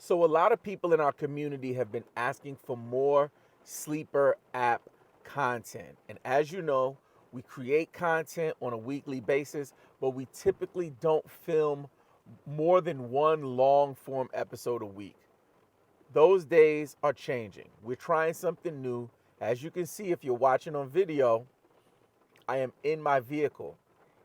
So a lot of people in our community have been asking for more sleeper app content. And as you know, we create content on a weekly basis, but we typically don't film more than one long form episode a week. Those days are changing. We're trying something new. As you can see, if you're watching on video, I am in my vehicle.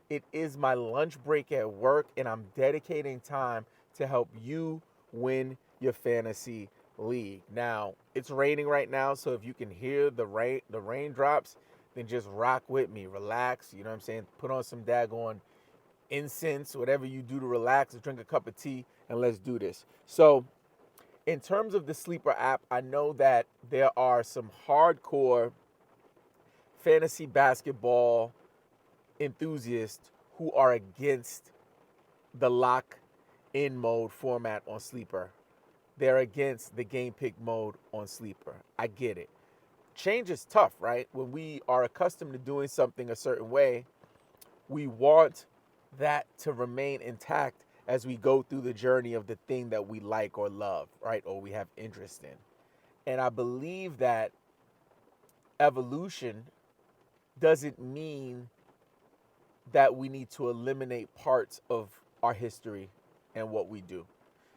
It is my lunch break at work, and I'm dedicating time to help you win your fantasy league. Now, it's raining right now, so if you can hear the raindrops, then just rock with me. Relax, you know what I'm saying? Put on some daggone incense, whatever you do to relax, drink a cup of tea, and let's do this. So, in terms of the sleeper app, I know that there are some hardcore fantasy basketball enthusiasts who are against the lock in mode format on Sleeper. They're against the game pick mode on Sleeper. I get it. Change is tough, right? When we are accustomed to doing something a certain way, we want that to remain intact as we go through the journey of the thing that we like or love, right? Or we have interest in. And I believe that evolution doesn't mean that we need to eliminate parts of our history and what we do.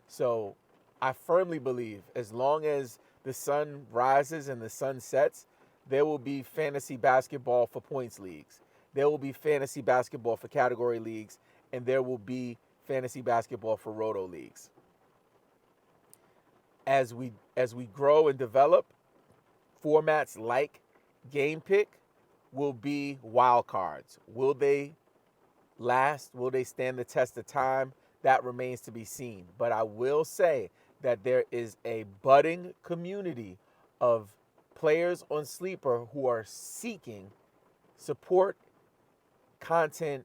So I firmly believe as long as the sun rises and the sun sets, there will be fantasy basketball for points leagues. There will be fantasy basketball for category leagues, and there will be fantasy basketball for roto leagues. As we grow and develop, formats like Game Pick will be wild cards. Will they last? Will they stand the test of time? That remains to be seen. But I will say that there is a budding community of players on Sleeper who are seeking support, content,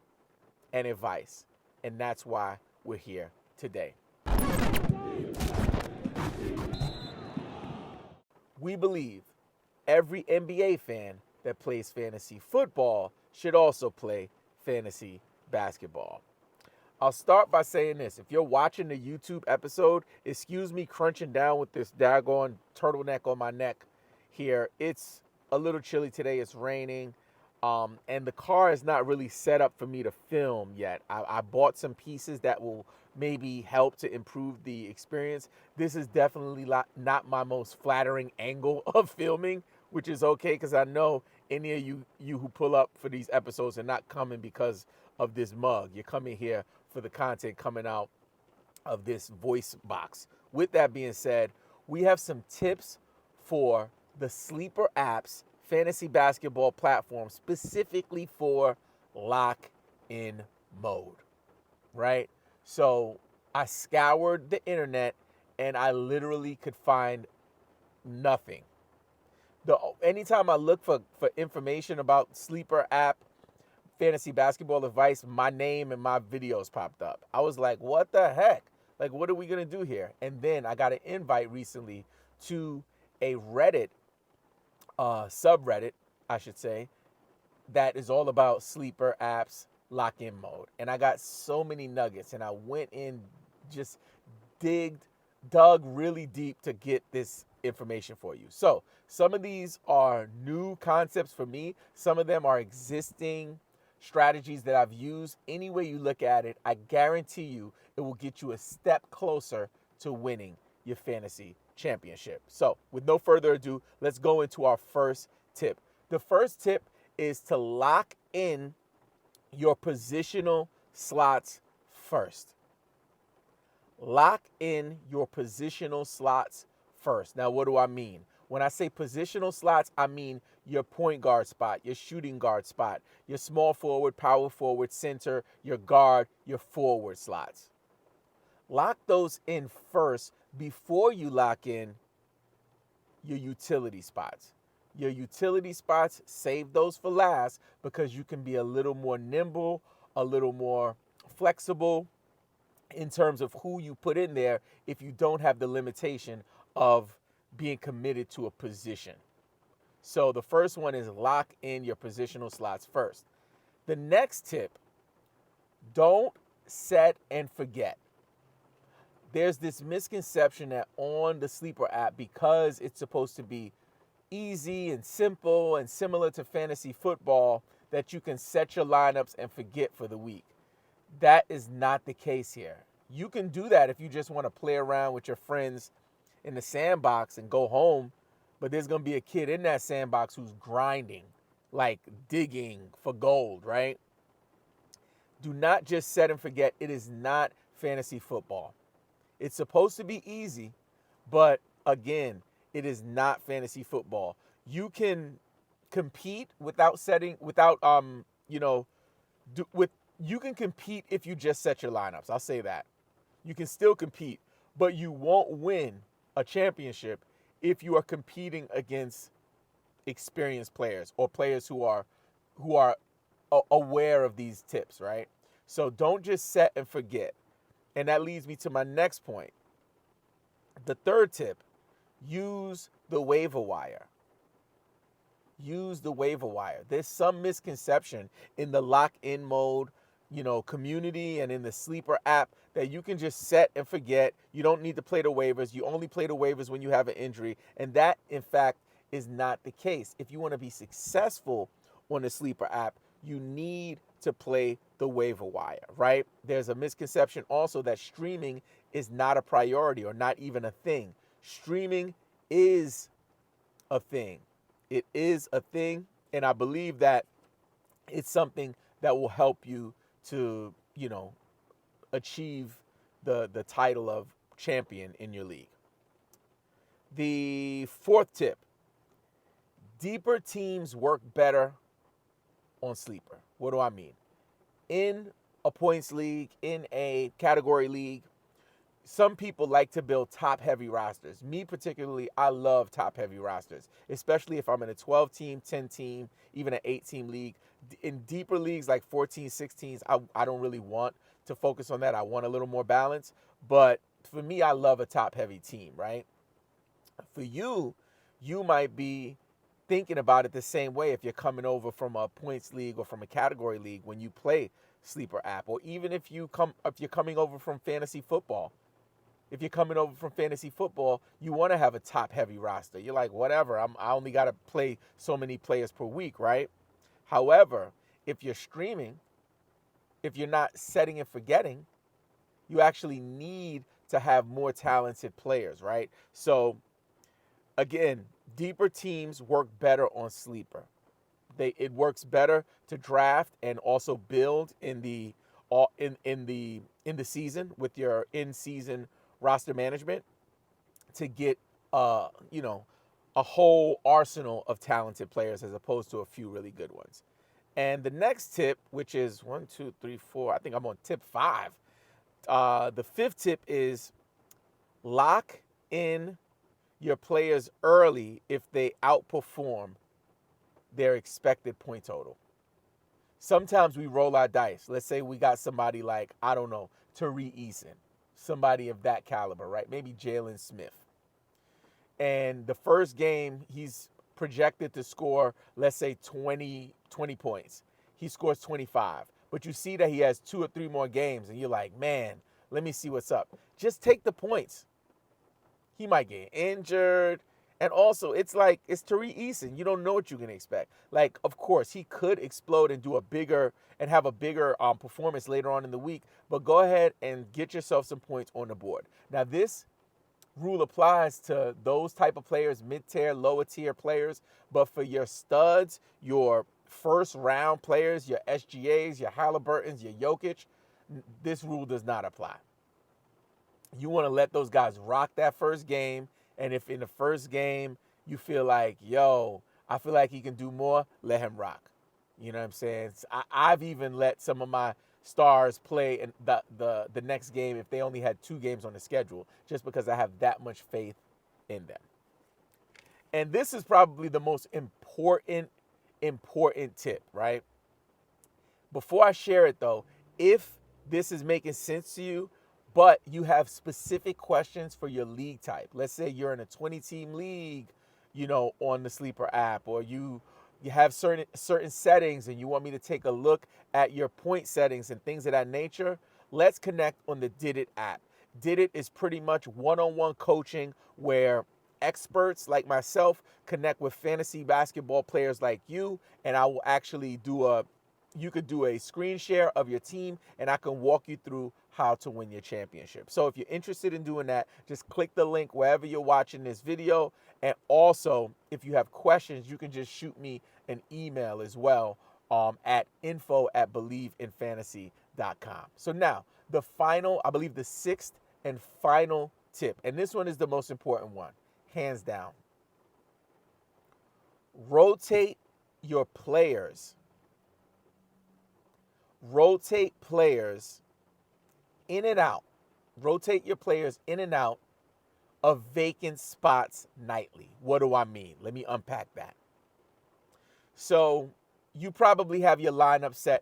and advice. And that's why we're here today. We believe every NBA fan that plays fantasy football should also play fantasy basketball. I'll start by saying this. If you're watching the YouTube episode, excuse me crunching down with this daggone turtleneck on my neck here. It's a little chilly today. It's raining. And the car is not really set up for me to film yet. I bought some pieces that will maybe help to improve the experience. This is definitely not my most flattering angle of filming, which is okay because I know any of you who pull up for these episodes are not coming because of this mug. You're coming here for the content coming out of this voice box. With that being said, we have some tips for the Sleeper apps fantasy basketball platform specifically for lock in mode, right? So I scoured the internet and I literally could find nothing. Anytime I look for information about Sleeper app fantasy basketball advice, my name and my videos popped up. I was like, what the heck? Like, what are we going to do here? And then I got an invite recently to a Reddit, subreddit, I should say, that is all about Sleeper apps lock-in mode. And I got so many nuggets, and I went in, just dug really deep to get this information for you. So some of these are new concepts for me. Some of them are existing strategies that I've used. Any way you look at it, I guarantee you it will get you a step closer to winning your fantasy championship. So with no further ado, let's go into our first tip. The first tip is to lock in your positional slots first. Lock in your positional slots first. Now, what do I mean? When I say positional slots, I mean your point guard spot, your shooting guard spot, your small forward, power forward, center, your guard, your forward slots. Lock those in first before you lock in your utility spots. Your utility spots, save those for last because you can be a little more nimble, a little more flexible in terms of who you put in there if you don't have the limitation of being committed to a position. So the first one is lock in your positional slots first. The next tip, don't set and forget. there's this misconception that on the Sleeper app, because it's supposed to be easy and simple and similar to fantasy football, that you can set your lineups and forget for the week. That is not the case here. You can do that if you just want to play around with your friends in the sandbox and go home, but there's going to be a kid in that sandbox who's grinding, like digging for gold, right? Do not just set and forget. It is not fantasy football. It's supposed to be easy, but again, it is not fantasy football. You can compete without setting, without you can compete if you just set your lineups. I'll say that. You can still compete, but you won't win a championship if you are competing against experienced players or players who are aware of these tips, right? So don't just set and forget. And that leads me to my next point. The third tip, use the waiver wire. Use the waiver wire. There's some misconception in the lock-in mode, community and in the Sleeper app that you can just set and forget. You don't need to play the waivers. You only play the waivers when you have an injury. And that, in fact, is not the case. If you want to be successful on the Sleeper app, you need to play the waiver wire, right? There's a misconception also that streaming is not a priority or not even a thing. Streaming is a thing. It is a thing, and I believe that it's something that will help you to, achieve the title of champion in your league. The fourth tip, deeper teams work better on Sleeper. What do I mean? In a points league, in a category league, some people like to build top-heavy rosters. Me particularly, I love top-heavy rosters, especially if I'm in a 12-team, 10-team, even an 8-team league. In deeper leagues like 14, 16s, I don't really want to focus on that. I want a little more balance. But for me, I love a top-heavy team, right? For you, you might be thinking about it the same way if you're coming over from a points league or from a category league when you play Sleeper app, or even if you're coming over from fantasy football. If you're coming over from fantasy football, you want to have a top-heavy roster. You're like, whatever, I only got to play so many players per week, right? However, if you're streaming, if you're not setting and forgetting, you actually need to have more talented players, right? So, again, deeper teams work better on Sleeper. It works better to draft and also build in the season with your in-season roster management to get a whole arsenal of talented players as opposed to a few really good ones. And the next tip, which is 1, 2, 3, 4, I think I'm on tip 5. The fifth tip is lock in your players early if they outperform their expected point total. Sometimes we roll our dice. Let's say we got somebody like, I don't know, Tariq Eason, somebody of that caliber, right? Maybe Jalen Smith. And the first game, he's projected to score, let's say 20 points. He scores 25. But you see that he has 2 or 3 more games, and you're like, man, let me see what's up. Just take the points. He might get injured. And also, it's Tariq Eason. You don't know what you can expect. Like, of course, he could explode and have a bigger performance later on in the week. But go ahead and get yourself some points on the board. Now, this rule applies to those type of players, mid-tier, lower-tier players. But for your studs, your first-round players, your SGAs, your Halliburtons, your Jokic, this rule does not apply. You want to let those guys rock that first game. And if in the first game you feel like, I feel like he can do more, let him rock. You know what I'm saying? I've even let some of my stars play in the next game if they only had 2 games on the schedule, just because I have that much faith in them. And this is probably the most important tip, right? Before I share it, though, if this is making sense to you, but you have specific questions for your league type. Let's say you're in a 20-team league, on the Sleeper app, or you have certain settings and you want me to take a look at your point settings and things of that nature. Let's connect on the Did It app. did it is pretty much one-on-one coaching where experts like myself connect with fantasy basketball players like you, and I will actually you could do a screen share of your team, and I can walk you through how to win your championship. So if you're interested in doing that, just click the link wherever you're watching this video. And also, if you have questions, you can just shoot me an email as well at info@believeinfantasy.com. So now, the final, I believe the sixth and final tip, and this one is the most important one, hands down. Rotate your players. Rotate players in and out. Rotate your players in and out of vacant spots nightly. What do I mean? Let me unpack that. So you probably have your lineup set.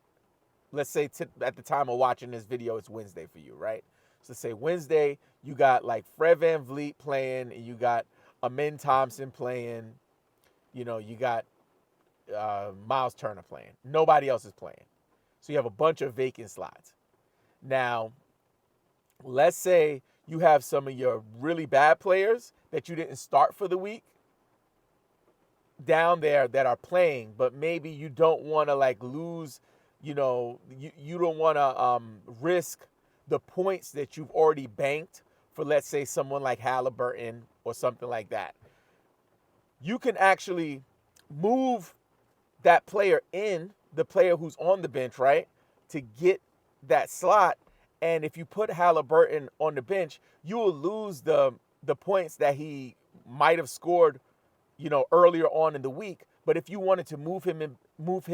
Let's say at the time of watching this video, it's Wednesday for you, right? So say Wednesday, you got like Fred VanVleet playing, and you got Amen Thompson playing. You got Miles Turner playing. Nobody else is playing. So you have a bunch of vacant slots. Now, let's say you have some of your really bad players that you didn't start for the week down there that are playing, but maybe you don't want to like lose, you don't want to risk the points that you've already banked for, let's say, someone like Halliburton or something like that. You can actually move that player in, the player who's on the bench, right, to get that slot. And if you put Halliburton on the bench, you will lose the points that he might have scored, earlier on in the week. But if you wanted to move him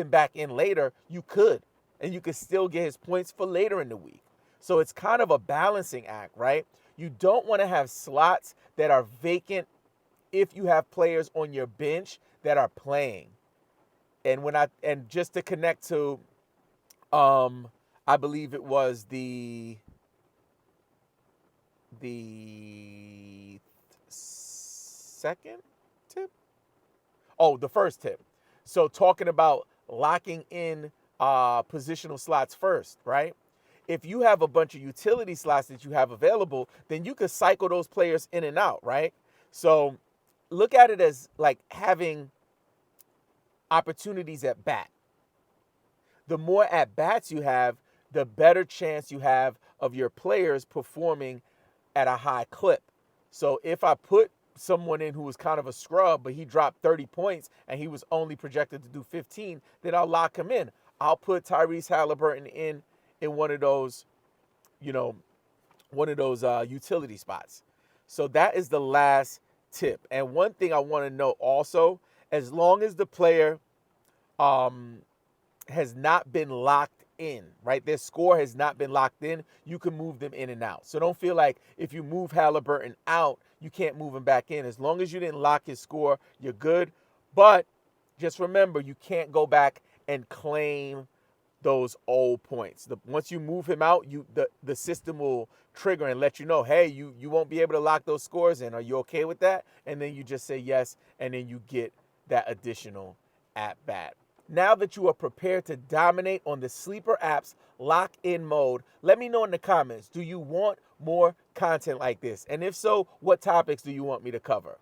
back in later, you could, and you could still get his points for later in the week. So it's kind of a balancing act, right? You don't want to have slots that are vacant if you have players on your bench that are playing. And just to connect to, I believe it was the second tip. Oh, the first tip. So talking about locking in positional slots first, right? If you have a bunch of utility slots that you have available, then you could cycle those players in and out, right? So look at it as like having opportunities at bat. The more at bats you have, the better chance you have of your players performing at a high clip. So if I put someone in who was kind of a scrub, but he dropped 30 points and he was only projected to do 15, then I'll lock him in. I'll put Tyrese Halliburton in one of those, utility spots. So that is the last tip. And one thing I want to know also, as long as the player has not been locked in, right? Their score has not been locked in, you can move them in and out. So don't feel like if you move Halliburton out, you can't move him back in. As long as you didn't lock his score, you're good. But just remember, you can't go back and claim those old points. Once you move him out, the system will trigger and let you know, hey, you won't be able to lock those scores in. Are you okay with that? And then you just say yes, and then you get that additional at bat. Now that you are prepared to dominate on the Sleeper App's lock-in mode, let me know in the comments, do you want more content like this? And if so, what topics do you want me to cover?